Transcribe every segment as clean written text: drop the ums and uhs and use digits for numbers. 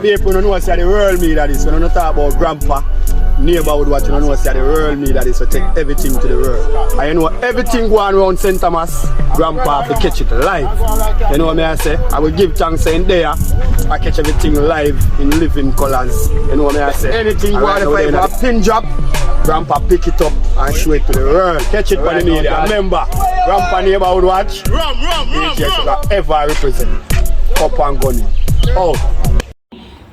people don't know what the world media is. When you talk about grandpa, neighborhood, what you don't know what the world media is. So take everything to the world. And you know everything going around St. Thomas, grandpa have to catch it live. You know what I say? I will give thanks in there. I catch everything live in living colors. You know what I say? Anything going on a pin drop, grandpa pick it up and show it to the world. Catch it by the media. Remember, grandpa neighborhood watch. DJ ever represent. Up and going. Oh.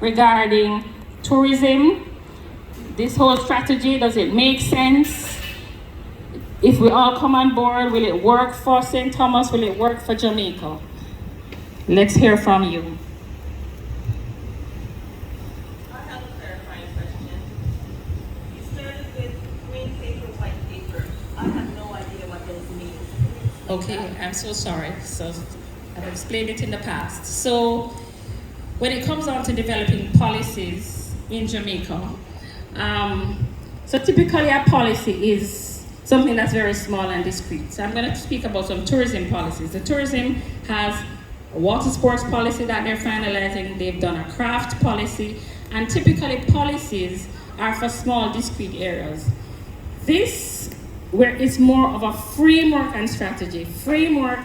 Regarding tourism, this whole strategy, does it make sense? If we all come on board, will it work for St. Thomas? Will it work for Jamaica? Let's hear from you. I have a clarifying question. You started with green paper, white paper. I have no idea what those mean. Okay, I'm so sorry. So I've explained it in the past. So when it comes down to developing policies in Jamaica, so typically a policy is something that's very small and discreet. So I'm going to speak about some tourism policies. The tourism has a water sports policy that they're finalizing. They've done a craft policy, and typically policies are for small discrete areas. This, where it's more of a framework and strategy. Framework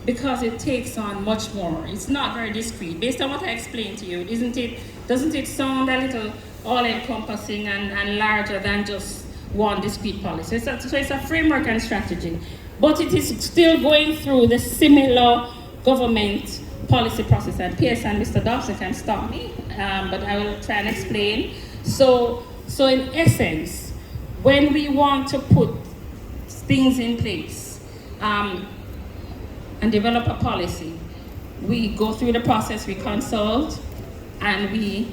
because it takes on much more. It's not very discreet. Based on what I explained to you, doesn't it sound a little all-encompassing and larger than just one discrete policy? So it's a framework and strategy. But it is still going through the similar government policy process. And PS and Mr. Dobson can stop me, but I will try and explain. So in essence, when we want to put things in place and develop a policy, we go through the process, we consult, and we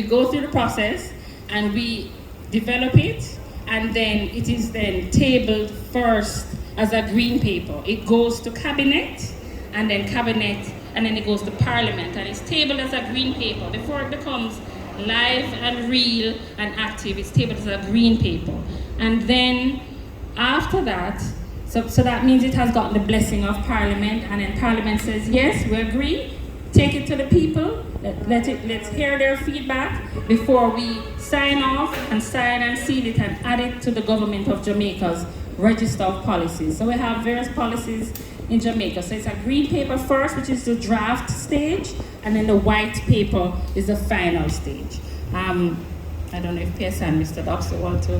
go through the process and we develop it, and then it is then tabled first as a green paper. It goes to cabinet, and then it goes to parliament, and it's tabled as a green paper. Before it becomes live and real and active, it's tabled as a green paper. And then after that, so that means it has gotten the blessing of parliament, and then parliament says, yes, we agree, take it to the people, let's hear their feedback before we sign off and sign and seal it and add it to the government of Jamaica's register of policies. So we have various policies in Jamaica. So it's a green paper first, which is the draft stage, and then the white paper is the final stage. I don't know if PS and Mr. Dobson want to.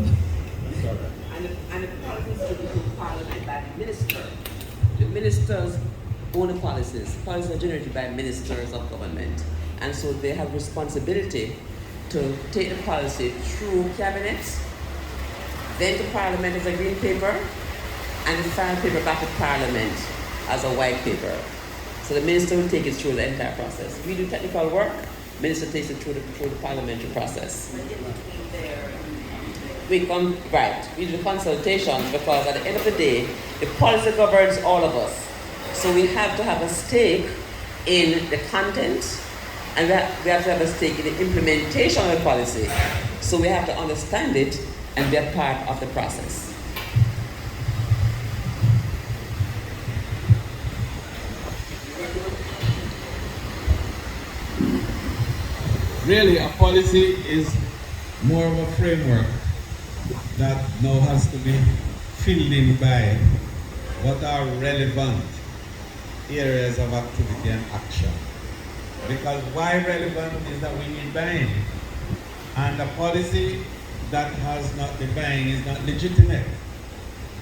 And the policies will be to Parliament by the minister. The ministers own the policies. Policies are generated by ministers of government. And so they have responsibility to take the policy through cabinet, then to Parliament as a green paper, and the final paper back to Parliament as a white paper. So the minister will take it through the entire process. We do technical work, minister takes it through the parliamentary process. We do consultations because at the end of the day, the policy governs all of us. So we have to have a stake in the content, and we have to have a stake in the implementation of the policy. So we have to understand it and be a part of the process. Really, a policy is more of a framework that now has to be filled in by what are relevant areas of activity and action. Because why relevant is that we need buying. And a policy that has not the buying is not legitimate.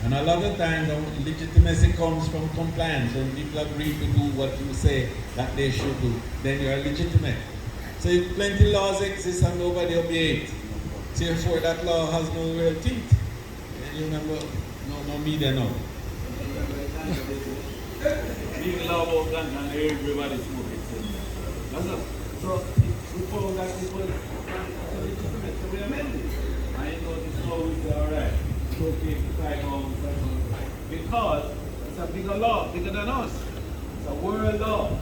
And a lot of times the legitimacy comes from compliance. When people agree to do what you say that they should do, then you are legitimate. So if plenty laws exist and nobody obey it, therefore that law has no real teeth. And you remember, no media now. Big law about that and everybody smoking. So we follow that people to be amended. I know this law will be alright. It's okay to fight on because it's a bigger law, bigger than us. It's a world law.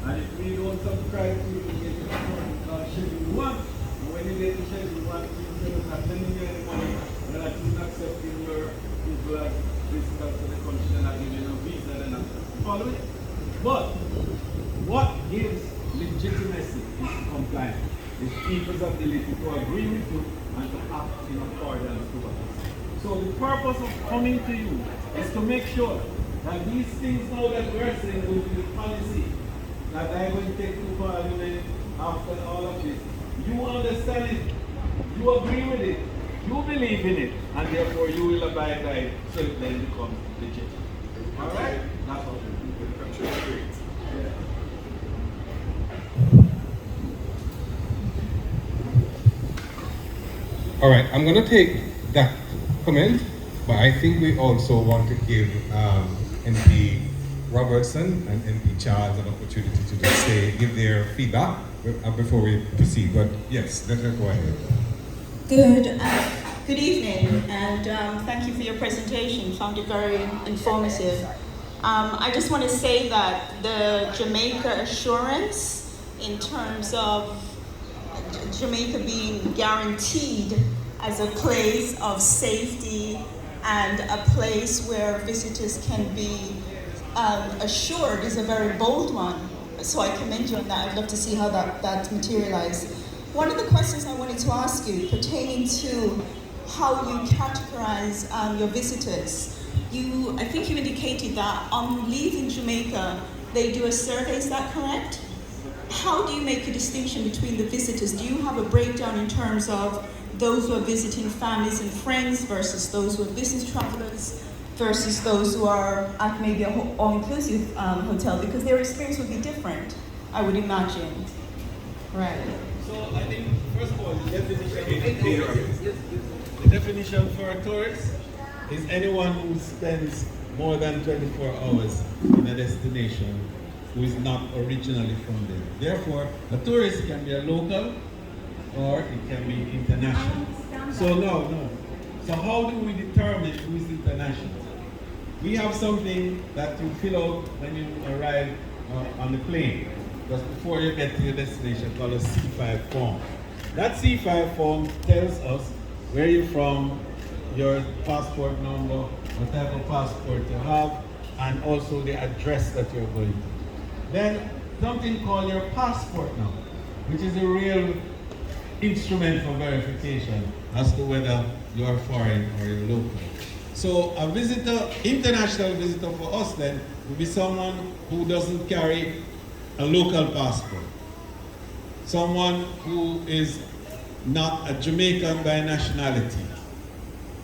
And if we don't subscribe to it, we get to Schedule 1. And when you get to Schedule 1, you're not telling you any money, you're not accepting your people as visitors to the country, they're not giving you a visa, they're not following it. But what gives legitimacy legitimacy is compliance. It's people's ability to agree with you and to act in accordance to us. So the purpose of coming to you is to make sure that these things now that we're saying will be the policy that I'm going to take to Parliament after all of this. You understand it, you agree with it, you believe in it, and therefore you will abide by it so it then becomes legit. Alright? That's what we do. All right, I'm going to take that comment, but I think we also want to give MP Robertson and MP Charles an opportunity to just give their feedback before we proceed. But yes, let's go ahead. Good evening, and thank you for your presentation. Found it very informative. I just want to say that the Jamaica assurance, in terms of Jamaica being guaranteed as a place of safety and a place where visitors can be assured, is a very bold one. So I commend you on that. I'd love to see how that materializes. One of the questions I wanted to ask you pertaining to how you categorize your visitors. I think you indicated that on leaving Jamaica, they do a survey, is that correct? How do you make a distinction between the visitors? Do you have a breakdown in terms of those who are visiting families and friends versus those who are business travelers versus those who are at maybe an all-inclusive hotel? Because their experience would be different, I would imagine. Right. So I think, first of all, the definition for a tourist is anyone who spends more than 24 hours in a destination who is not originally from there. Therefore, a tourist can be a local or it can be international. So no. So how do we determine who is international? We have something that you fill out when you arrive on the plane, just before you get to your destination, called a C5 form. That C5 form tells us where you're from, your passport number, what type of passport you have, and also the address that you're going to. Then something called your passport number, which is a real instrument for verification as to whether you're foreign or you're local. So a visitor, international visitor for us then, would be someone who doesn't carry a local passport. Someone who is not a Jamaican by nationality,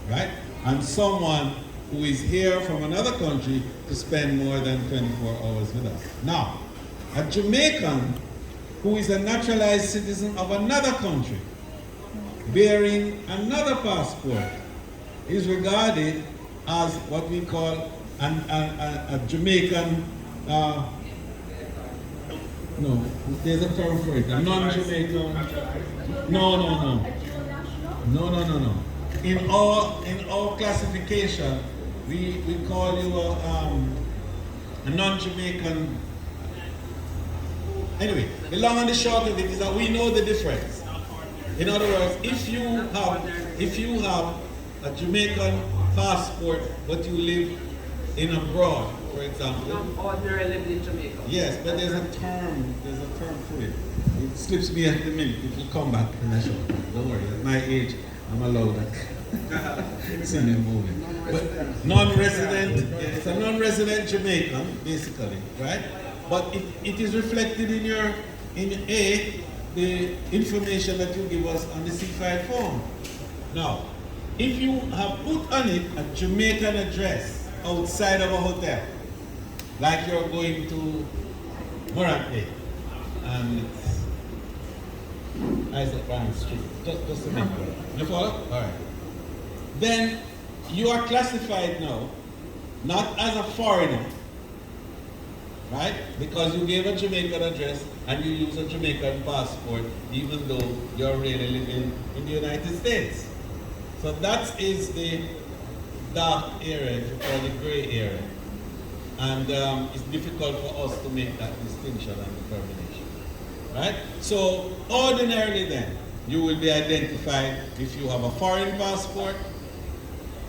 right? And someone who is here from another country to spend more than 24 hours with us. Now, a Jamaican who is a naturalized citizen of another country, bearing another passport, is regarded as what we call a Jamaican, no, there's a term for it, a non-Jamaican, no. In our classification, we call you a non-Jamaican. Anyway, the long and the short of it is that we know the difference. In other words, if you have a Jamaican passport but you live in abroad, for example. Ordinarily live in Jamaica. Yes, but there's a term for it. It slips me at the minute. It will come back in a short time. Don't worry, at my age, I'm allowed that. Senior movement. But non-resident, it's a non-resident Jamaican, basically, right? But it is reflected in the information that you give us on the C5 form. Now, if you have put on it a Jamaican address outside of a hotel, like you're going to Morante, and it's Isaac Brown Street, just a minute. You follow? All right. Then you are classified now not as a foreigner, right? Because you gave a Jamaican address and you use a Jamaican passport, even though you're really living in the United States. So that is the dark area, if you call it gray area. And it's difficult for us to make that distinction and determination, right? So ordinarily then, you will be identified if you have a foreign passport,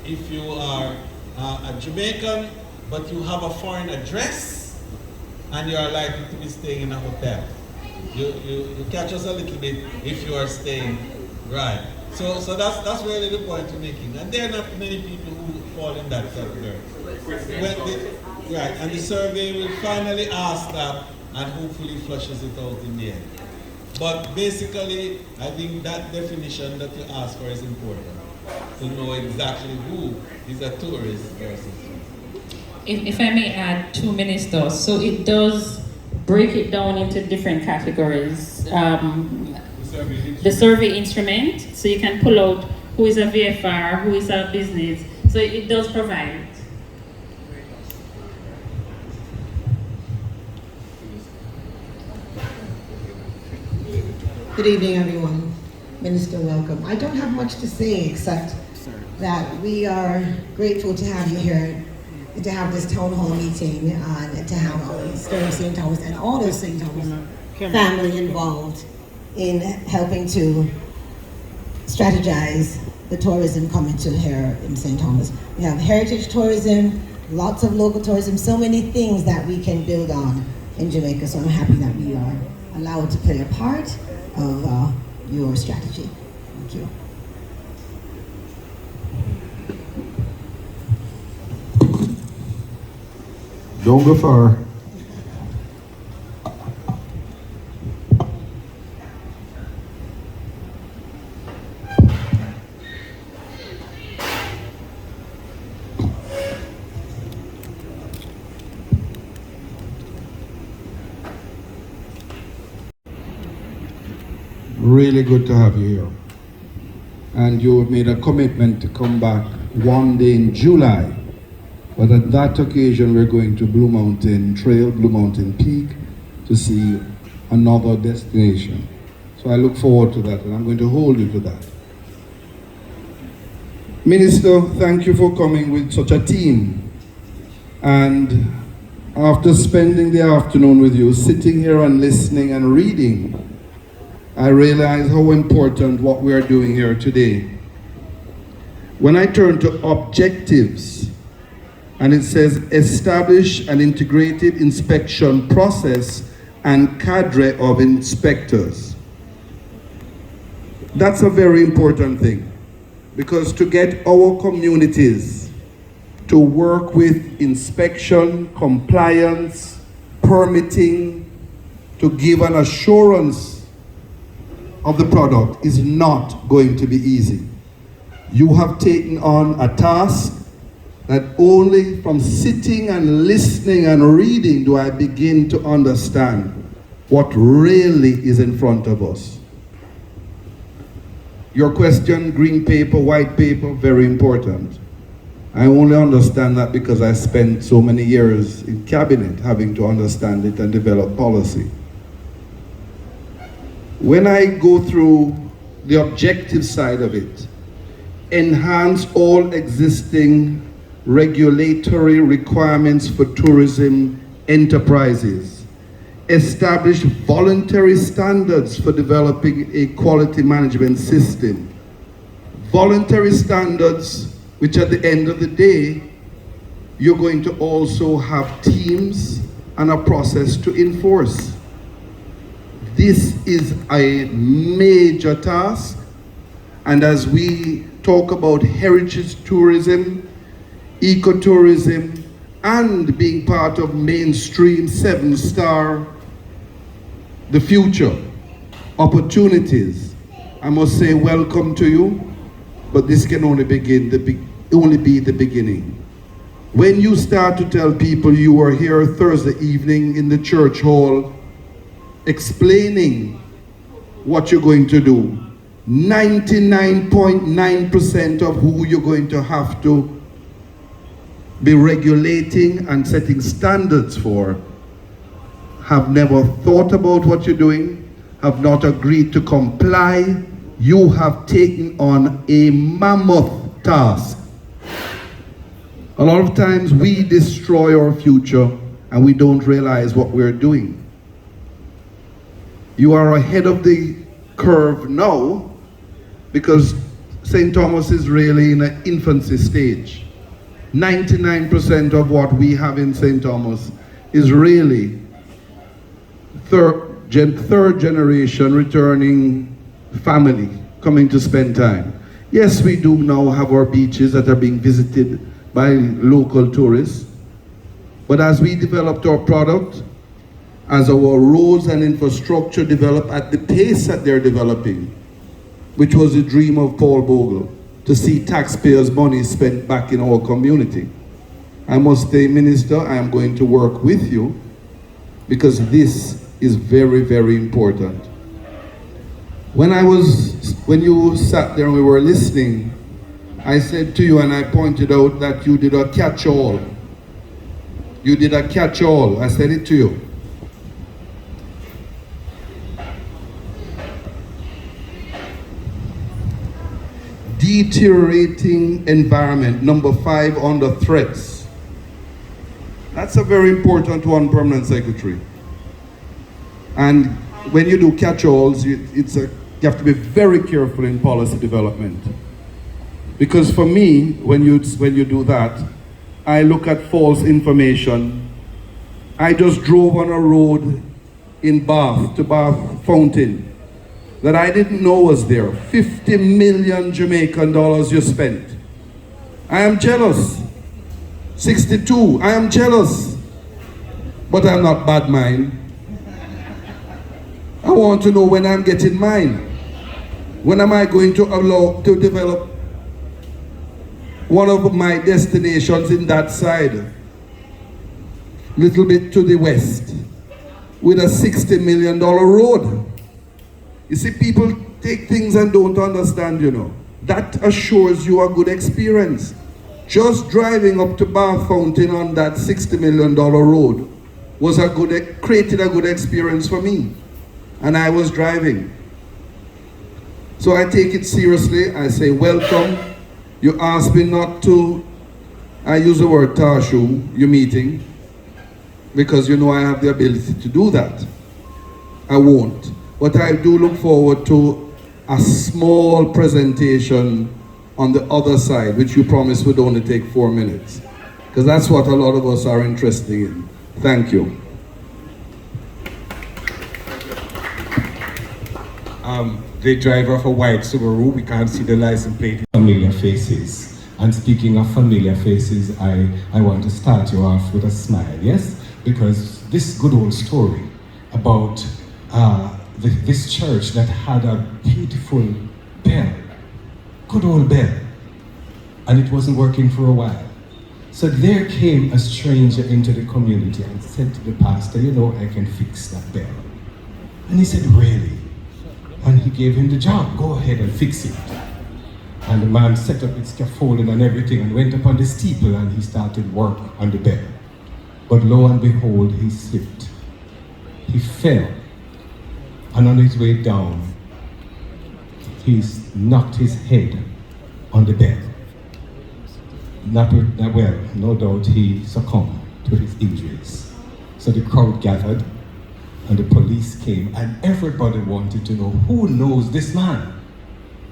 if you are a Jamaican, but you have a foreign address, and you are likely to be staying in a hotel. You catch us a little bit if you are staying right. So that's really the point you're making. And there are not many people who fall in that category. Right, and the survey will finally ask that and hopefully flushes it out in the end. But basically, I think that definition that you ask for is important, to know exactly who is a tourist versus. If I may add 2 minutes though, so it does break it down into different categories. The survey instrument, so you can pull out who is a VFR, who is a business, so it does provide. Good evening, everyone. Minister, welcome. I don't have much to say except that we are grateful to have you here, to have this town hall meeting, and to have St. Thomas and all the St. Thomas family involved in helping to strategize the tourism coming to here in St. Thomas. We have heritage tourism, lots of local tourism, so many things that we can build on in Jamaica. So I'm happy that we are allowed to play a part of your strategy. Thank you. Don't go far. Really good to have you here. And you have made a commitment to come back one day in July. But at that occasion, we're going to Blue Mountain Trail, Blue Mountain Peak, to see another destination. So I look forward to that, and I'm going to hold you to that. Minister, thank you for coming with such a team. And after spending the afternoon with you, sitting here and listening and reading, I realize how important what we are doing here today. When I turn to objectives, and it says establish an integrated inspection process and cadre of inspectors. That's a very important thing, because to get our communities to work with inspection, compliance, permitting, to give an assurance of the product is not going to be easy. You have taken on a task that only from sitting and listening and reading do I begin to understand what really is in front of us. Your question, green paper, white paper, very important. I only understand that because I spent so many years in cabinet having to understand it and develop policy. When I go through the objective side of it, enhance all existing regulatory requirements for tourism enterprises, establish voluntary standards for developing a quality management system. Voluntary standards, which at the end of the day, you're going to also have teams and a process to enforce. This is a major task, and as we talk about heritage tourism, ecotourism, and being part of mainstream 7-star, the future, opportunities, I must say welcome to you, but this can only be the beginning. When you start to tell people you were here Thursday evening in the church hall explaining what you're going to do, 99.9% of who you're going to have to be regulating and setting standards for have never thought about what you're doing, have not agreed to comply. You have taken on a mammoth task. A lot of times we destroy our future and we don't realize what we're doing. You are ahead of the curve now because St. Thomas is really in an infancy stage. 99% of what we have in St. Thomas is really third generation returning family coming to spend time. Yes, we do now have our beaches that are being visited by local tourists, but as we developed our product, as our roads and infrastructure develop at the pace that they're developing, which was the dream of Paul Bogle, to see taxpayers' money spent back in our community. I must say, Minister, I am going to work with you because this is very, very important. When you sat there and we were listening, I said to you and I pointed out that you did a catch-all. You did a catch-all. I said it to you. Deteriorating environment, number 5 under threats. That's a very important one, Permanent Secretary. And when you do catch-alls, you have to be very careful in policy development. Because for me, when you do that, I look at false information. I just drove on a road in Bath to Bath Fountain that I didn't know was there. 50 million Jamaican dollars you spent. I am jealous. 62, I am jealous. But I'm not bad mind. I want to know when I'm getting mine. When am I going to allow to develop one of my destinations in that side, little bit to the west, with a $60 million road. You see, people take things and don't understand, you know. That assures you a good experience. Just driving up to Bath Fountain on that $60 million road was created a good experience for me. And I was driving. So I take it seriously. I say, welcome. You asked me not to, I use the word tarshu, your meeting, because you know I have the ability to do that. I won't. But I do look forward to a small presentation on the other side, which you promised would only take 4 minutes. Because that's what a lot of us are interested in. Thank you. The driver of a white Subaru, we can't see the license plate. Familiar faces. And speaking of familiar faces, I want to start you off with a smile, yes? Because this good old story about this church that had a beautiful bell, good old bell, and it wasn't working for a while. So there came a stranger into the community and said to the pastor, you know, I can fix that bell. And he said, really? And he gave him the job, go ahead and fix it. And the man set up its scaffolding and everything and went up on the steeple and he started work on the bell. But lo and behold, he slipped. He fell. And on his way down, he knocked his head on the bell. Well, no doubt he succumbed to his injuries. So the crowd gathered and the police came and everybody wanted to know, who knows this man?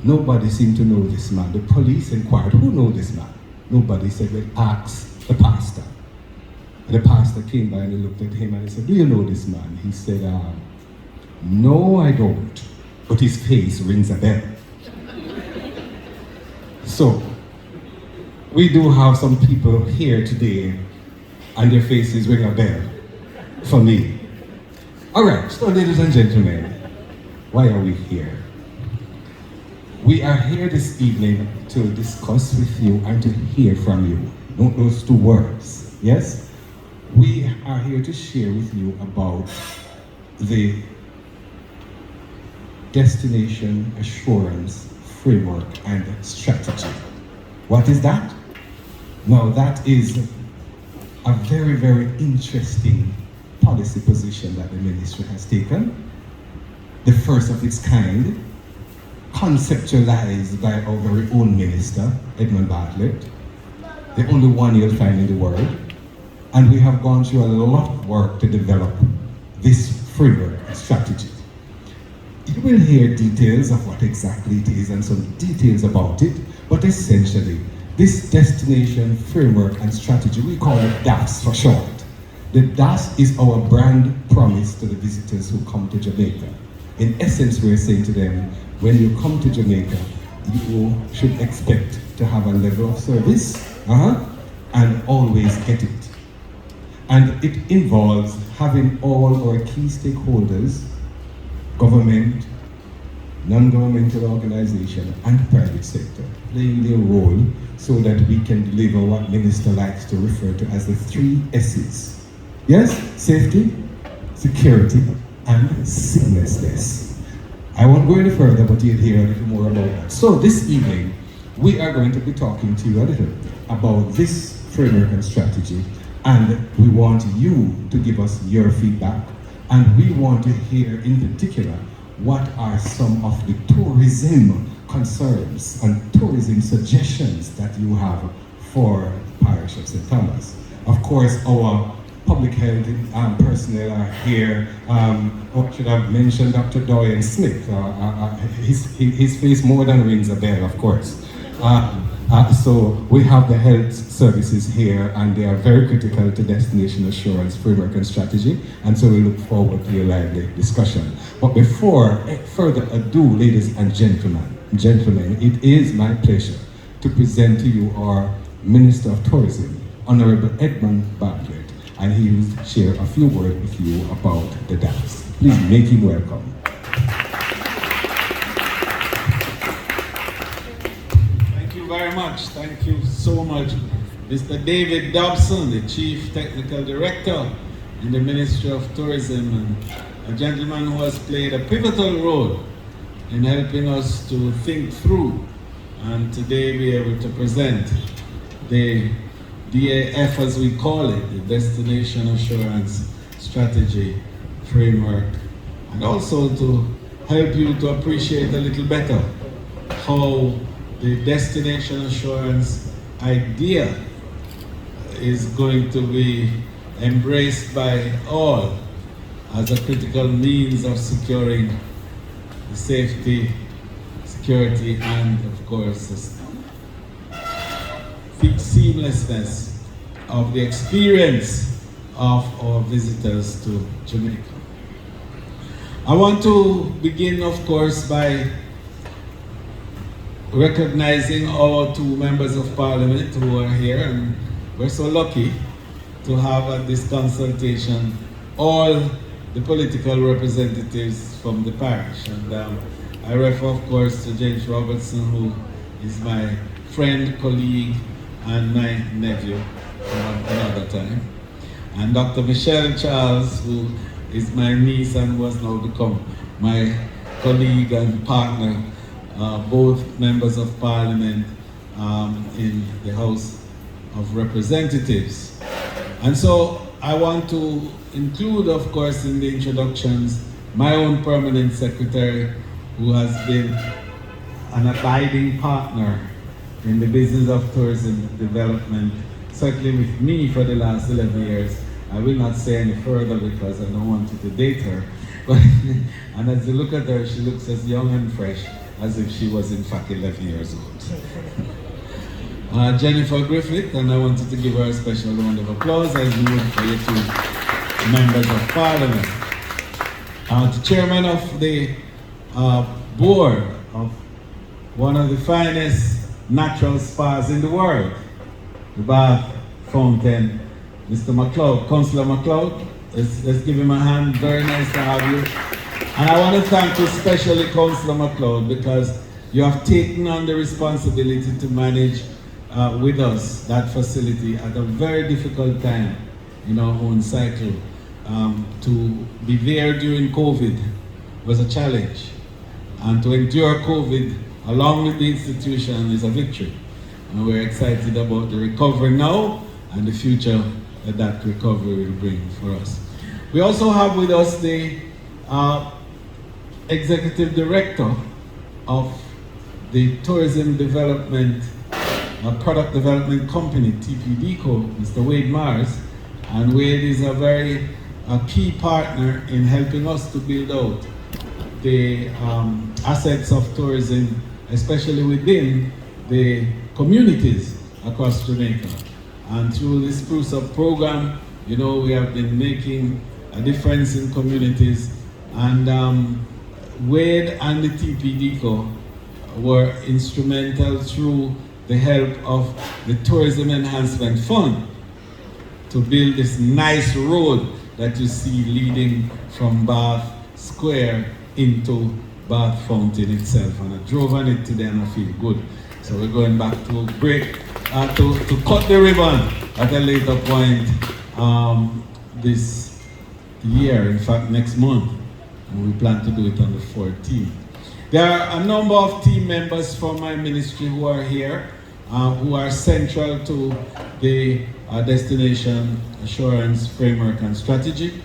Nobody seemed to know this man. The police inquired, who knows this man? Nobody said, well, ask the pastor. And the pastor came by and he looked at him and he said, do you know this man? He said, no, I don't. But his face rings a bell. So, we do have some people here today and their faces ring a bell for me. All right, so ladies and gentlemen, why are we here? We are here this evening to discuss with you and to hear from you. Note those 2 words, yes? We are here to share with you about the Destination Assurance Framework and Strategy. What is that? Now that is a very, very interesting policy position that the ministry has taken. The first of its kind, conceptualized by our very own minister, Edmund Bartlett, the only one you'll find in the world. And we have gone through a lot of work to develop this framework and strategy. You will hear details of what exactly it is and some details about it, but essentially, this Destination Framework and Strategy, we call it DAFS for short. The DAS is our brand promise to the visitors who come to Jamaica. In essence, we're saying to them, when you come to Jamaica, you should expect to have a level of service and always get it. And it involves having all our key stakeholders, government, non-governmental organization, and private sector playing their role so that we can deliver what Minister likes to refer to as the 3 S's. Yes, safety, security, and seamlessness. I won't go any further, but you'll hear a little more about that. So this evening, we are going to be talking to you a little about this framework and strategy, and we want you to give us your feedback, and we want to hear in particular what are some of the tourism concerns and tourism suggestions that you have for Parish of St. Thomas. Of course, our public health personnel are here. I should have mentioned Dr. Doyen Smith. His face more than rings a bell, of course. So we have the health services here, and they are very critical to destination assurance framework and strategy, and so we look forward to your lively discussion. But before further ado, ladies and gentlemen, it is my pleasure to present to you our Minister of Tourism, Honorable Edmund Bartlett, and he will share a few words with you about the dance. Please make him welcome. Thank you very much. Thank you so much. Mr. David Dobson, the Chief Technical Director in the Ministry of Tourism, and a gentleman who has played a pivotal role in helping us to think through and today be able to present the DAF, as we call it, the Destination Assurance Strategy Framework, and also to help you to appreciate a little better how the destination assurance idea is going to be embraced by all as a critical means of securing the safety, security, and of course, the seamlessness of the experience of our visitors to Jamaica. I want to begin, of course, by recognizing our 2 members of parliament who are here, and we're so lucky to have at this consultation all the political representatives from the parish. And I refer, of course, to James Robertson, who is my friend, colleague, and my nephew another time. And Dr. Michelle Charles, who is my niece and was now become my colleague and partner, both members of parliament in the House of Representatives. And so I want to include, of course, in the introductions, my own permanent secretary, who has been an abiding partner in the business of tourism development, certainly with me for the last 11 years. I will not say any further because I don't want you to date her. But, and as you look at her, she looks as young and fresh as if she was in fact 11 years old. Jennifer Griffith, and I wanted to give her a special round of applause as you would for your 2 members of parliament. The chairman of the board of one of the finest natural spas in the world, the Bath Fountain, Mr. McLeod, Councillor McLeod. Let's give him a hand. Very nice to have you. And I want to thank you especially, Councillor McLeod, because you have taken on the responsibility to manage with us that facility at a very difficult time in our own cycle. To be there during COVID was a challenge, and to endure COVID along with the institution is a victory. And we're excited about the recovery now and the future that that recovery will bring for us. We also have with us the Executive Director of the Tourism Development Product Development Company, TPDCO, Mr. Wade Mars. And Wade is a very key partner in helping us to build out the assets of tourism, especially within the communities across Jamaica. And through this Spruce Up program, You know, we have been making a difference in communities, and Wade and the TPDCO were instrumental through the help of the Tourism Enhancement Fund to build this nice road that you see leading from Bath Square into Bath Fountain itself. And I drove on it today and I feel good. So we're going back to to cut the ribbon at a later point this year, in fact next month. And we plan to do it on the 14th. There are a number of team members from my ministry who are here, who are central to the Destination Assurance Framework and Strategy.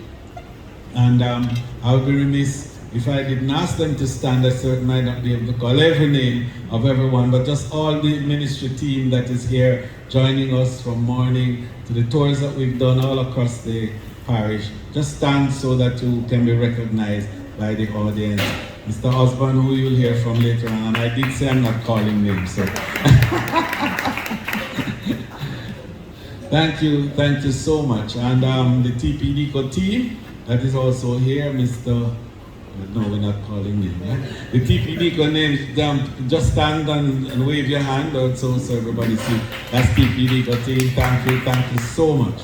And I would be remiss if I didn't ask them to stand. I certainly might not be able to call every name of everyone, but just all the ministry team that is here joining us from morning to the tours that we've done all across the parish. Just stand so that you can be recognized by the audience. Mr. Osborne, who you'll hear from later on, and I did say I'm not calling names, so. Thank you so much. And the TPDCO team that is also here, Mr. No, we're not calling him. Right? The TPDCO name, just stand and wave your hand out so everybody see. That's TPDCO team. Thank you so much.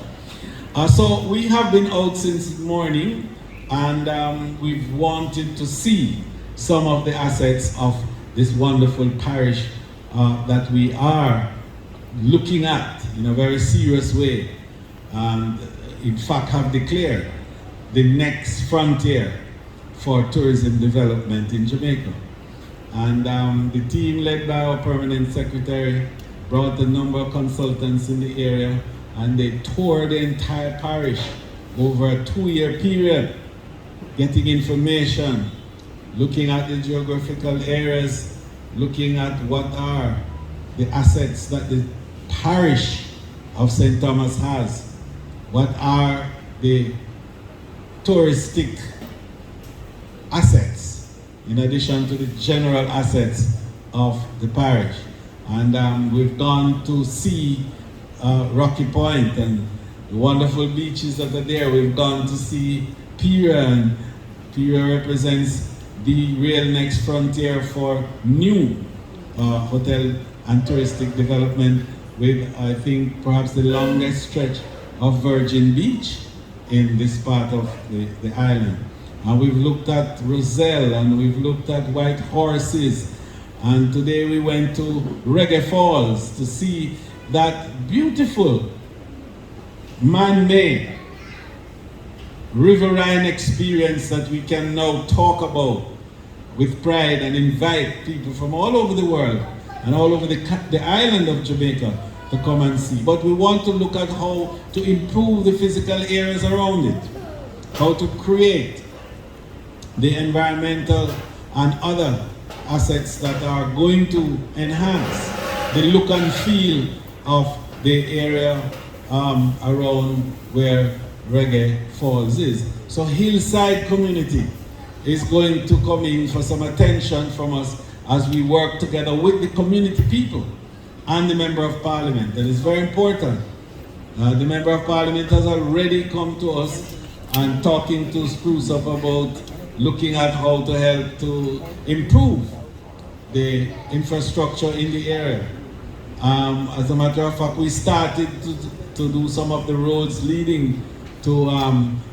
So we have been out since morning, and we've wanted to see some of the assets of this wonderful parish that we are looking at in a very serious way, and in fact have declared the next frontier for tourism development in Jamaica. And the team led by our permanent secretary brought a number of consultants in the area, and they toured the entire parish over a 2-year period, getting information, looking at the geographical areas, looking at what are the assets that the parish of St. Thomas has, what are the touristic assets, in addition to the general assets of the parish. And we've gone to see Rocky Point and the wonderful beaches that are there. We've gone to see Pier, and Pier represents the real next frontier for new hotel and touristic development, with, I think, perhaps the longest stretch of Virgin Beach in this part of the island. And we've looked at Roselle, and we've looked at White Horses, and today we went to Reggae Falls to see that beautiful man-made riverine experience that we can now talk about with pride and invite people from all over the world and all over the island of Jamaica to come and see. But we want to look at how to improve the physical areas around it, how to create the environmental and other assets that are going to enhance the look and feel of the area around where Reggae Falls is. So Hillside community is going to come in for some attention from us as we work together with the community people and the Member of Parliament. That is very important. The Member of Parliament has already come to us and talking to Spruce Up about looking at how to help to improve the infrastructure in the area. As a matter of fact, we started to do some of the roads leading to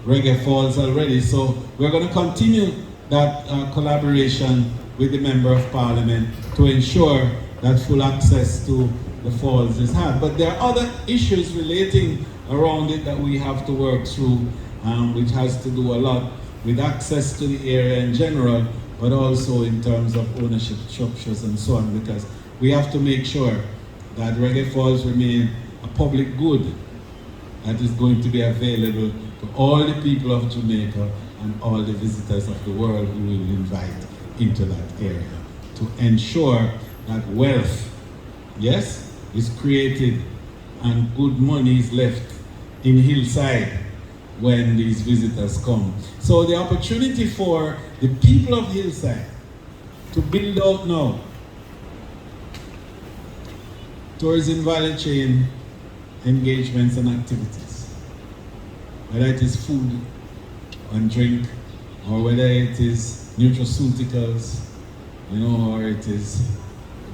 Reggae Falls already. So we're going to continue that collaboration with the Member of Parliament to ensure that full access to the falls is had. But there are other issues relating around it that we have to work through, which has to do a lot with access to the area in general, but also in terms of ownership structures and so on, because we have to make sure that Reggae Falls remain a public good that is going to be available to all the people of Jamaica and all the visitors of the world who we will invite into that area, to ensure that wealth, yes, is created and good money is left in Hillside when these visitors come. So the opportunity for the people of Hillside to build out now tourism value chain engagements and activities. whether it is food and drink, or whether it is nutraceuticals, or it is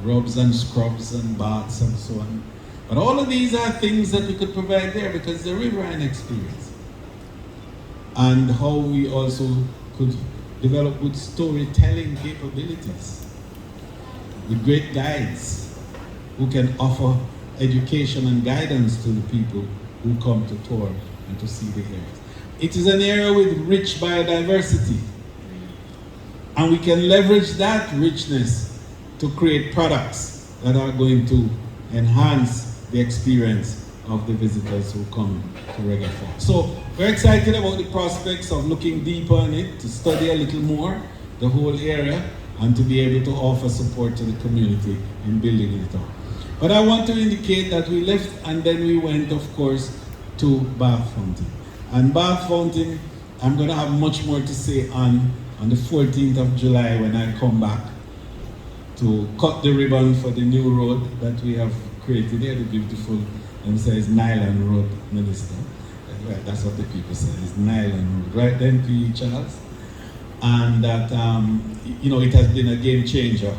rubs and scrubs and baths and so on. But all of these are things that we could provide there because the riverine experience. And how we also could develop good storytelling capabilities with great guides who can offer education and guidance to the people who come to tour and to see the areas. It is an area with rich biodiversity, and we can leverage that richness to create products that are going to enhance the experience of the visitors who come to Reggae Falls. So we're excited about the prospects of looking deeper on it, to study a little more the whole area, and to be able to offer support to the community in building it up. But I want to indicate that we left and then we went, of course, to Bath Fountain. And Bath Fountain, I'm going to have much more to say on the 14th of July when I come back to cut the ribbon for the new road that we have created here, the beautiful, says Nylon Road, Minister. Right, that's what the people say, it's Nylon Road. Right then, P. Charles? And that, it has been a game changer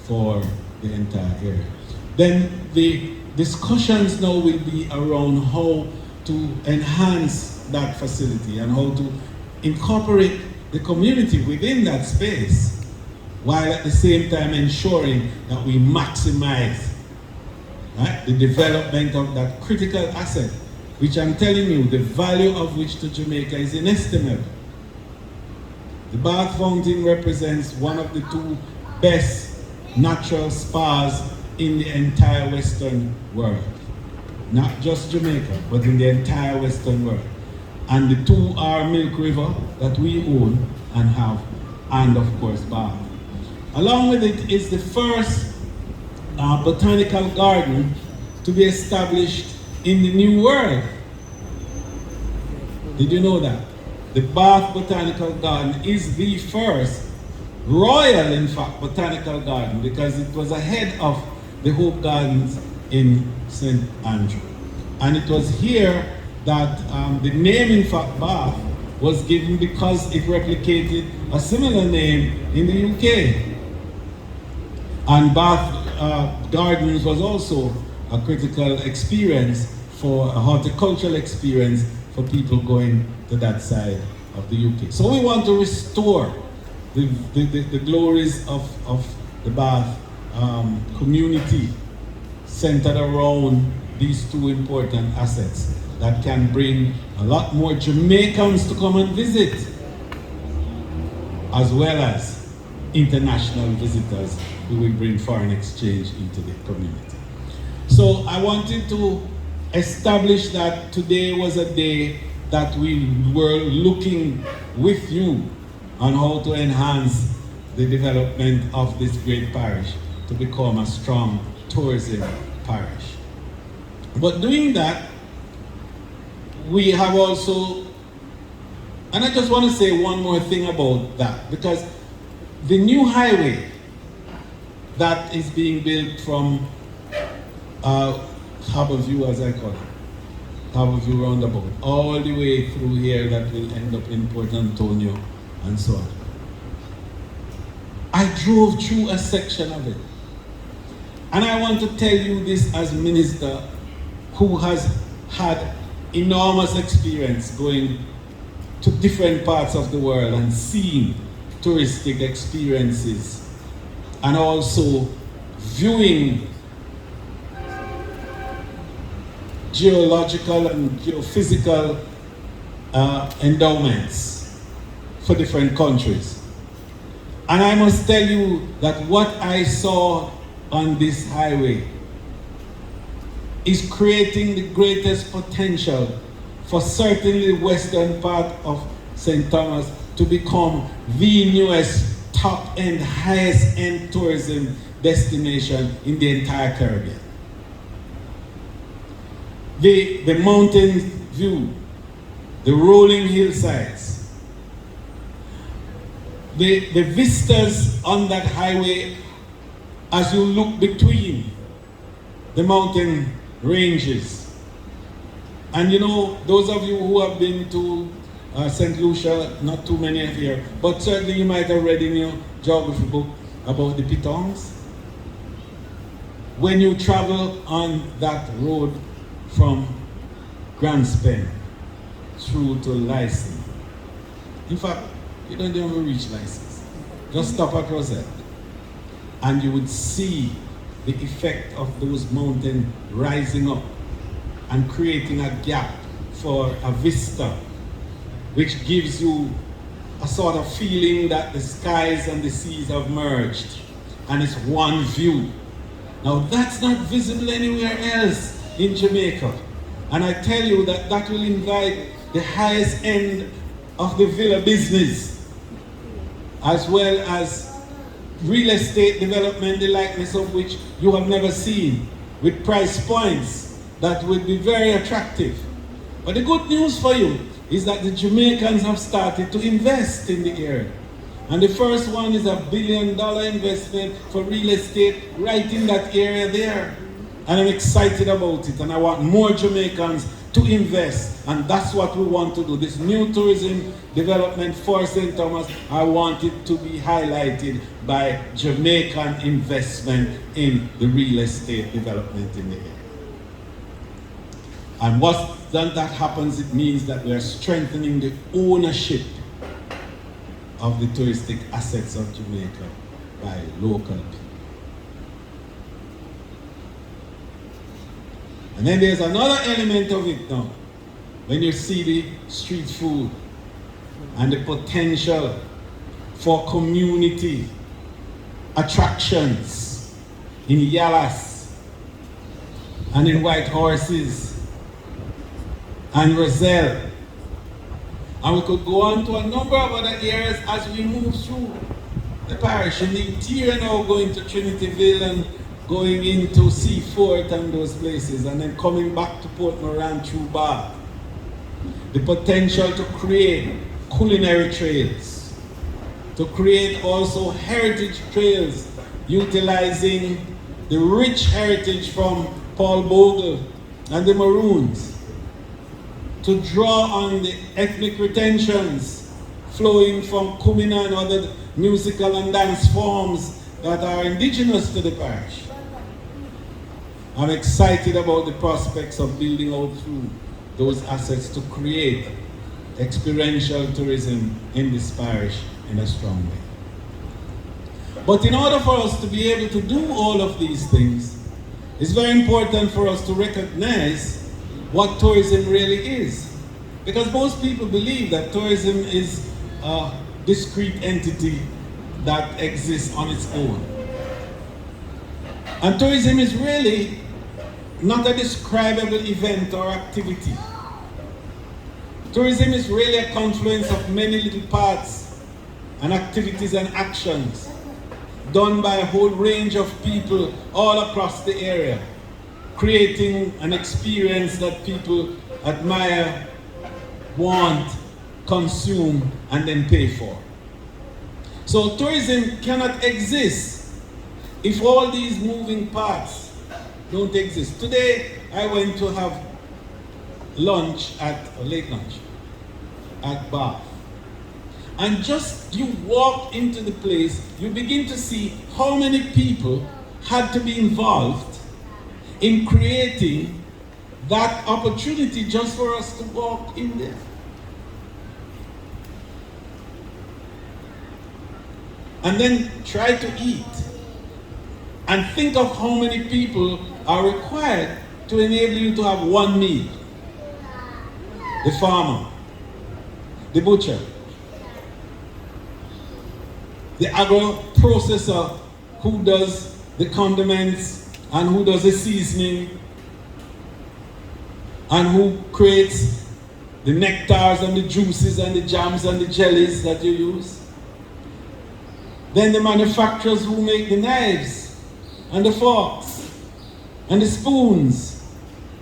for the entire area. Then the discussions now will be around how to enhance that facility and how to incorporate the community within that space, while at the same time ensuring that we maximize the development of that critical asset, which I'm telling you, the value of which to Jamaica is inestimable. The Bath Fountain represents one of the two best natural spas in the entire Western world. Not just Jamaica, but in the entire Western world. And the two are Milk River, that we own and have, and of course Bath. Along with it is the first botanical garden to be established in the New World. Did you know that? The Bath Botanical Garden is the first royal, in fact, botanical garden, because it was ahead of the Hope Gardens in St. Andrew. And it was here that the name, in fact, Bath, was given because it replicated a similar name in the UK. And Bath Gardens was also a critical experience, for a horticultural experience for people going to that side of the UK. So we want to restore the glories of the Bath community centered around these two important assets that can bring a lot more Jamaicans to come and visit, as well as international visitors who will bring foreign exchange into the community. So I wanted to establish that today was a day that we were looking with you on how to enhance the development of this great parish to become a strong tourism parish. But doing that, we have also, and I just want to say one more thing about that, because the new highway that is being built from Harborview, as I call it, Harborview roundabout, all the way through here, that will end up in Port Antonio and so on. I drove through a section of it. And I want to tell you this as minister who has had enormous experience going to different parts of the world and seeing touristic experiences, and also viewing geological and geophysical endowments for different countries. And I must tell you that what I saw on this highway is creating the greatest potential for certainly the western part of St. Thomas to become the newest top-end, highest-end tourism destination in the entire Caribbean. The mountain view, the rolling hillsides, the vistas on that highway as you look between the mountain ranges And you know, those of you who have been to St. Lucia, not too many are here, but certainly you might have read in your geography book about the pitons. When you travel on that road from Grandspen through to Lyson, in fact, you don't even reach Lyson. Just stop at Rosette, and you would see the effect of those mountains rising up and creating a gap for a vista, which gives you a sort of feeling that the skies and the seas have merged and it's one view. Now that's not visible anywhere else in Jamaica. And I tell you that that will invite the highest end of the villa business, as well as real estate development, the likeness of which you have never seen, with price points that would be very attractive. But the good news for you is that the Jamaicans have started to invest in the area. And the first one is $1 billion investment for real estate right in that area there. And I'm excited about it, and I want more Jamaicans to invest, and that's what we want to do. This new tourism development for St. Thomas, I want it to be highlighted by Jamaican investment in the real estate development in the area. And once that happens, it means that we are strengthening the ownership of the touristic assets of Jamaica by local people. And then there's another element of it now. When you see the street food and the potential for community attractions in Yalas and in White Horses and Roselle. And we could go on to a number of other areas as we move through the parish. In the interior now, going to Trinityville and going into Seafort and those places, and then coming back to Port Moran through Bath. The potential to create culinary trails, to create also heritage trails, utilizing the rich heritage from Paul Bogle and the Maroons, to draw on the ethnic retentions flowing from Kumina and other musical and dance forms that are indigenous to the parish. I'm excited about the prospects of building out through those assets to create experiential tourism in this parish in a strong way. But in order for us to be able to do all of these things, it's very important for us to recognize what tourism really is. Because most people believe that tourism is a discrete entity that exists on its own. And tourism is really not a describable event or activity. Tourism is really a confluence of many little parts and activities and actions done by a whole range of people all across the area, creating an experience that people admire, want, consume, and then pay for. So tourism cannot exist if all these moving parts don't exist. Today, I went to have late lunch at Bath. And just you walk into the place, you begin to see how many people had to be involved in creating that opportunity just for us to walk in there. And then try to eat. And think of how many people are required to enable you to have one meal. The farmer, the butcher, the agro-processor who does the condiments and who does the seasoning and who creates the nectars and the juices and the jams and the jellies that you use. Then the manufacturers who make the knives and the forks and the spoons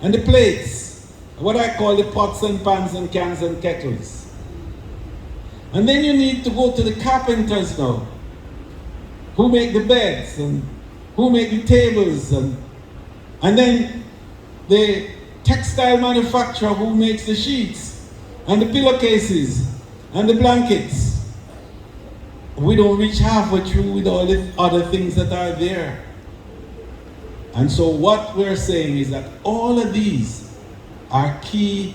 and the plates, what I call the pots and pans and cans and kettles. And then you need to go to the carpenters now, who make the beds and who make the tables, and then the textile manufacturer who makes the sheets and the pillowcases and the blankets. We don't reach halfway through with all the other things that are there. And so what we're saying is that all of these are key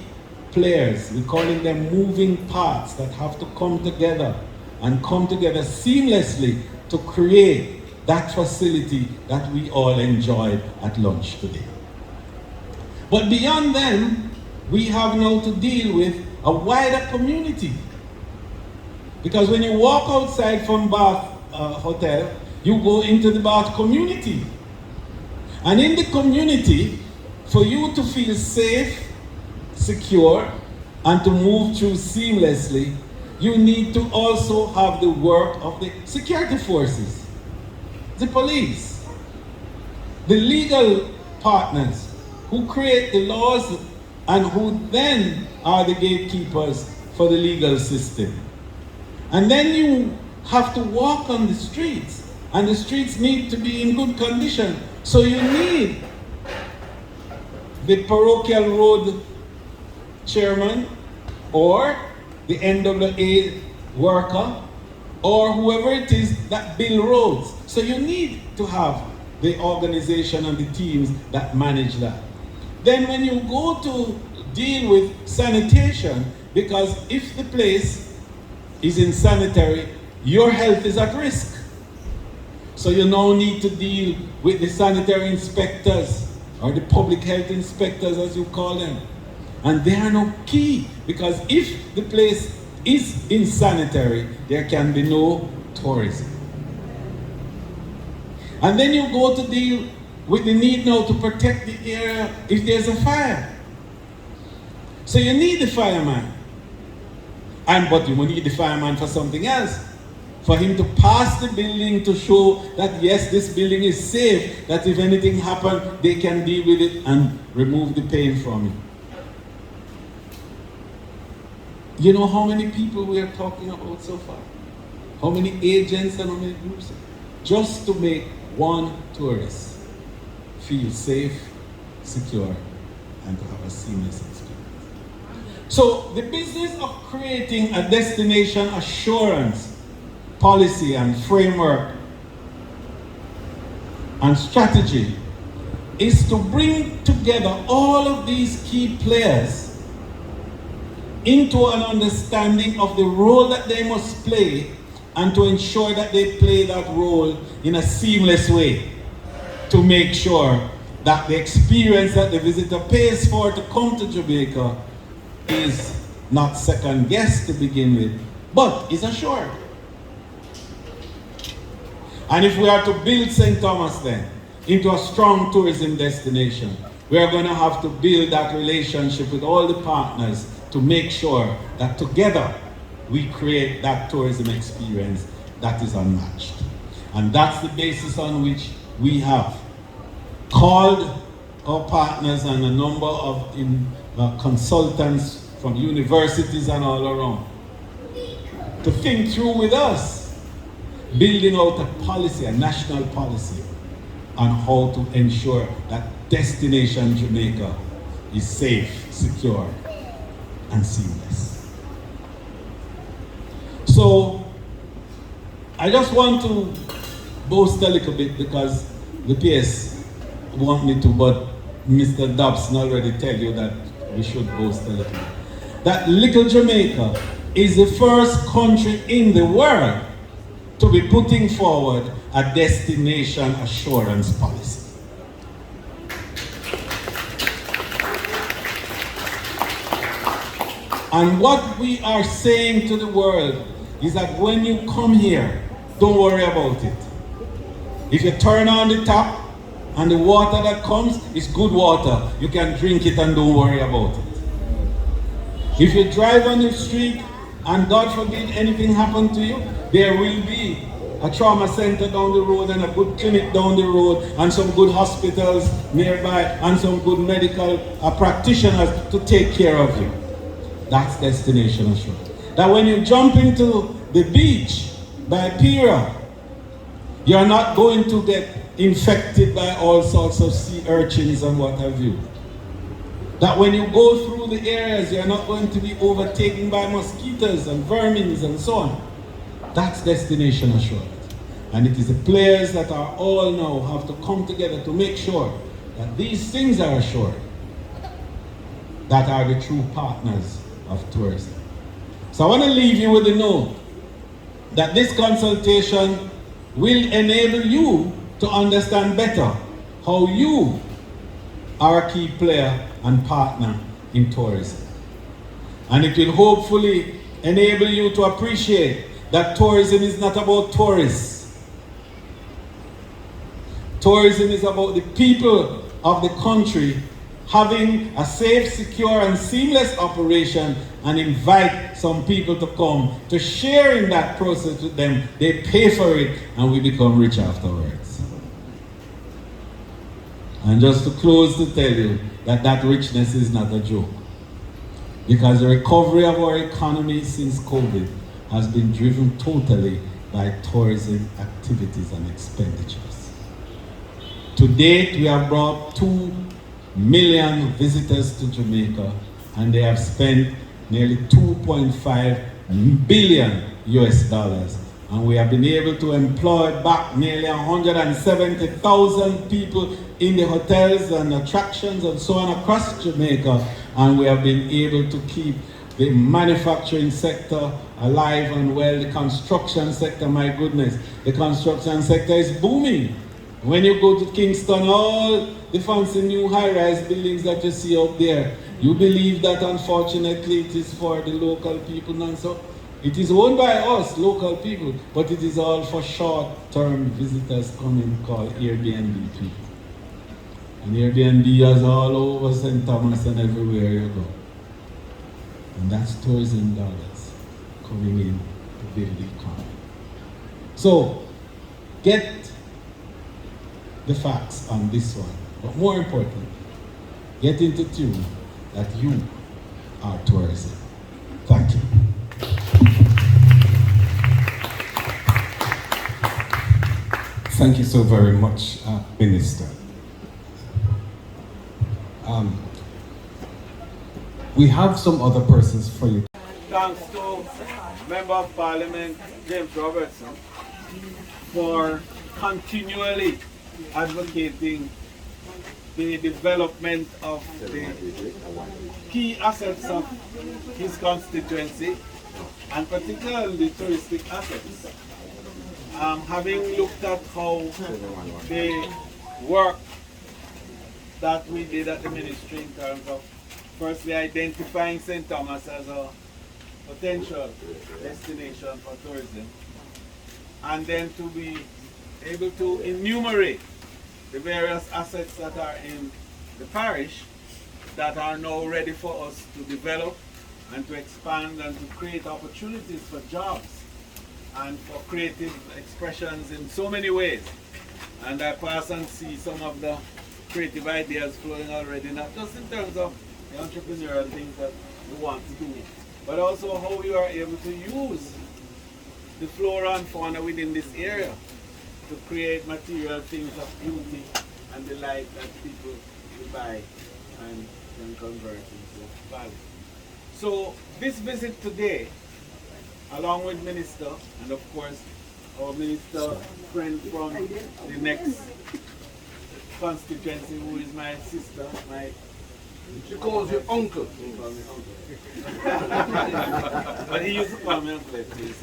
players. We're calling them moving parts that have to come together and come together seamlessly to create that facility that we all enjoyed at lunch today. But beyond them, we have now to deal with a wider community. Because when you walk outside from Bath Hotel, you go into the Bath community. And in the community, for you to feel safe, secure, and to move through seamlessly, you need to also have the work of the security forces, the police, the legal partners who create the laws and who then are the gatekeepers for the legal system. And then you have to walk on the streets, and the streets need to be in good condition. So you need the parochial road chairman or the NWA worker or whoever it is that build roads. So you need to have the organization and the teams that manage that. Then when you go to deal with sanitation, because if the place is insanitary, your health is at risk. So you now need to deal with the sanitary inspectors or the public health inspectors as you call them. And they are now key, because if the place is insanitary, there can be no tourism. And then you go to deal with the need now to protect the area if there's a fire. So you need the fireman. But you will need the fireman for something else. For him to pass the building to show that yes, this building is safe, that if anything happens, they can deal with it and remove the pain from it. You know how many people we are talking about so far? How many agents and how many groups? Just to make one tourist feel safe, secure, and to have a seamless experience. So the business of creating a destination assurance policy and framework and strategy is to bring together all of these key players into an understanding of the role that they must play and to ensure that they play that role in a seamless way to make sure that the experience that the visitor pays for to come to Jamaica is not second guessed to begin with, but is assured. And if we are to build St. Thomas then into a strong tourism destination, we are going to have to build that relationship with all the partners to make sure that together we create that tourism experience that is unmatched. And that's the basis on which we have called our partners and a number of consultants from universities and all around to think through with us, building out a policy, a national policy on how to ensure that destination Jamaica is safe, secure, and seamless. So I just want to boast a little bit because the PS want me to, but Mr. Dobson already tell you that we should boast a little bit. That little Jamaica is the first country in the world to be putting forward a destination assurance policy. And what we are saying to the world is that when you come here, don't worry about it. If you turn on the tap and the water that comes is good water, you can drink it and don't worry about it. If you drive on the street and God forbid anything happen to you, there will be a trauma center down the road and a good clinic down the road and some good hospitals nearby and some good medical practitioners to take care of you. That's destination assurance. That when you jump into the beach by Pira, you're not going to get infected by all sorts of sea urchins and what have you. That when you go through the areas, you're not going to be overtaken by mosquitoes and vermins and so on. That's destination assured. And it is the players that are all now have to come together to make sure that these things are assured, that are the true partners of tourism. So I want to leave you with the note that this consultation will enable you to understand better how you are a key player and partner in tourism. And it will hopefully enable you to appreciate that tourism is not about tourists. Tourism is about the people of the country having a safe, secure, and seamless operation, and invite some people to come to share in that process with them. They pay for it, and we become rich afterwards. And just to close, to tell you that that richness is not a joke, because the recovery of our economy since COVID has been driven totally by tourism activities and expenditures. To date, we have brought 2 million visitors to Jamaica, and they have spent nearly 2.5 billion US dollars. And we have been able to employ back nearly 170,000 people in the hotels and attractions and so on across Jamaica. And we have been able to keep the manufacturing sector alive and well. The construction sector, my goodness, the construction sector is booming. When you go to Kingston, all the fancy new high-rise buildings that you see out there, you believe that unfortunately it is for the local people, and so it is owned by us, local people, but it is all for short-term visitors coming called Airbnb people. And Airbnb is all over St. Thomas and everywhere you go. And that's tourism dollars coming in to build the economy. So, get the facts on this one. But more importantly, get into tune that you are tourism. Thank you. Thank you so very much, Minister. We have some other persons for you. Thanks to Member of Parliament James Robertson for continually advocating the development of the key assets of his constituency, and particularly the touristic assets. Having looked at how the work that we did at the ministry in terms of firstly identifying St. Thomas as a potential destination for tourism, and then to be able to enumerate the various assets that are in the parish that are now ready for us to develop and to expand and to create opportunities for jobs and for creative expressions in so many ways. And I pass and see some of the creative ideas flowing already, not just in terms of the entrepreneurial things that we want to do, but also how we are able to use the flora and fauna within this area to create material things of beauty and delight that people will buy and then convert into value. So this visit today, along with Minister, and of course our Minister friend from the next constituency, who is my sister, she calls you uncle. He calls me uncle. But he used to call me uncle, please.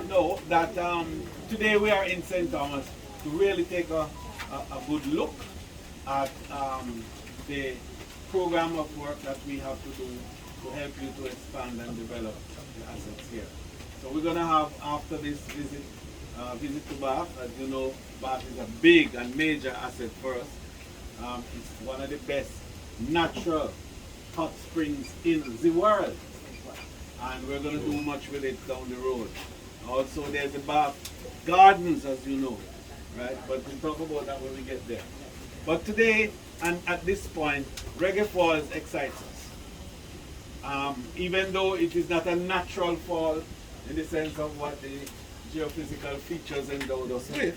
No, that today we are in St. Thomas to really take a good look at the program of work that we have to do to help you to expand and develop the assets here. So we're going to have, after this visit to Bath. As you know, Bath is a big and major asset for us. It's one of the best natural hot springs in the world, and we're going to do much with it down the road. Also, there's the Bath Gardens, as you know, right? But we'll talk about that when we get there. But today, and at this point, Reggae Falls excites us. Even though it is not a natural fall in the sense of what the geophysical features endowed us with,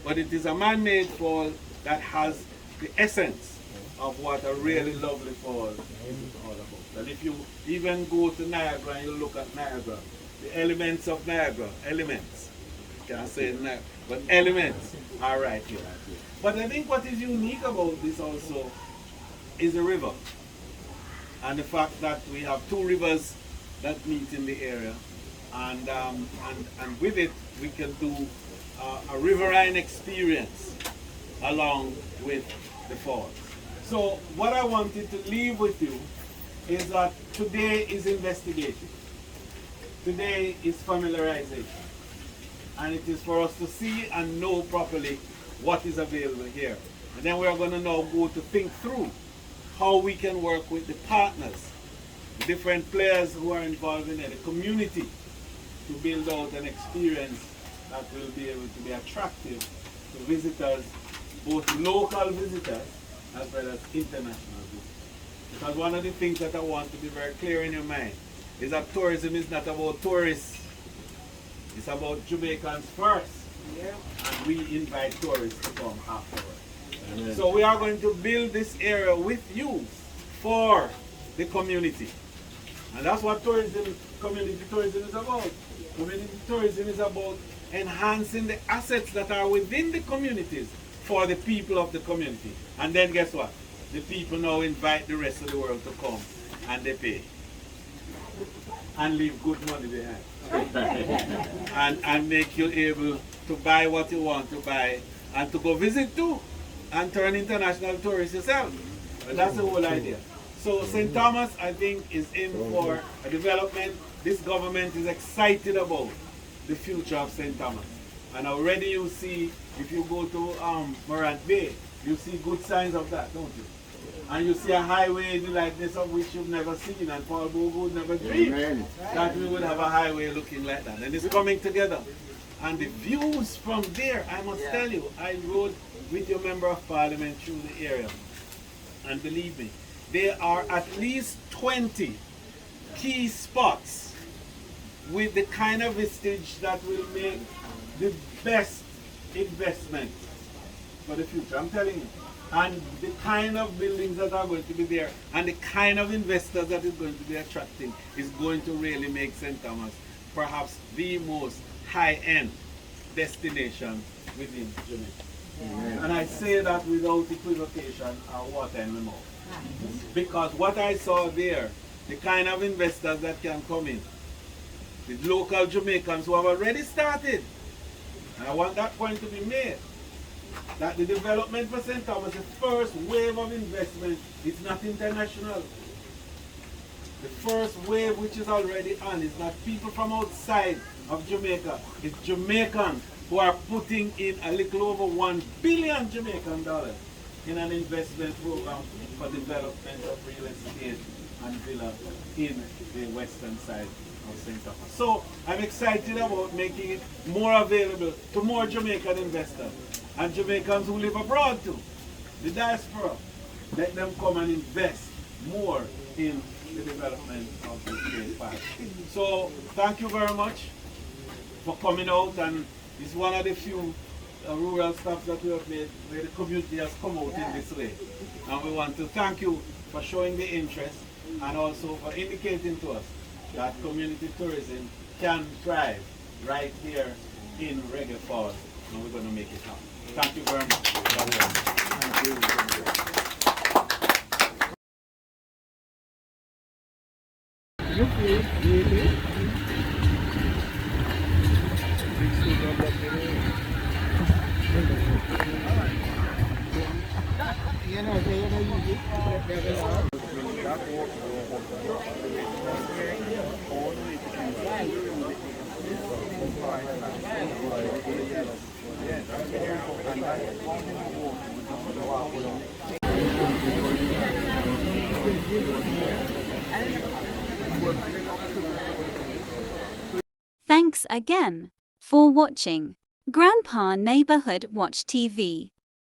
but it is a man-made fall that has the essence of what a really lovely fall is all about. And if you even go to Niagara and you look at Niagara, the elements of Niagara, elements, can't say Niagara, but elements are right here. But I think what is unique about this also is the river. And the fact that we have two rivers that meet in the area. And with it, we can do a riverine experience along with the falls. So what I wanted to leave with you is that today is investigation. Today is familiarization. And it is for us to see and know properly what is available here. And then we are going to now go to think through how we can work with the partners, the different players who are involved in it, the community, to build out an experience that will be able to be attractive to visitors, both local visitors as well as international visitors. Because one of the things that I want to be very clear in your mind is that tourism is not about tourists. It's about Jamaicans first. Yeah. And we invite tourists to come afterwards. Amen. So we are going to build this area with you for the community. And that's what community tourism is about. Community tourism is about enhancing the assets that are within the communities for the people of the community. And then guess what? The people now invite the rest of the world to come and they pay. And leave good money behind. and make you able to buy what you want to buy and to go visit too and turn international tourist yourself. But that's the whole idea. So St. Thomas, I think, is in for a development. This government is excited about the future of St. Thomas. And already you see, if you go to Morant Bay, you see good signs of that, don't you? And you see a highway the likeness of which you've never seen, and Paul Bogo would never dreamed that we would have a highway looking like that. And it's coming together. And the views from there, I must tell you, I rode with your member of parliament through the area. And believe me, there are at least 20 key spots with the kind of vistage that will make the best investment for the future. I'm telling you. And the kind of buildings that are going to be there and the kind of investors that is going to be attracting is going to really make St. Thomas perhaps the most high-end destination within Jamaica. Amen. And I say that without equivocation or water in the mouth. Because what I saw there, the kind of investors that can come in, the local Jamaicans who have already started, and I want that point to be made, that the development for St. Thomas, the first wave of investment, is not international. The first wave which is already on is not people from outside of Jamaica. It's Jamaicans who are putting in a little over $1 billion Jamaican dollars in an investment program for development of real estate and villa in the western side of St. Thomas. So I'm excited about making it more available to more Jamaican investors and Jamaicans who live abroad too, the diaspora. Let them come and invest more in the development of this great park. So thank you very much for coming out, and it's one of the few rural stuff that we have made where the community has come out in this way. And we want to thank you for showing the interest and also for indicating to us that community tourism can thrive right here in Reggae Falls, and we're going to make it happen. Thank you very much. Thank Thanks again for watching Grandpa Neighborhood Watch TV.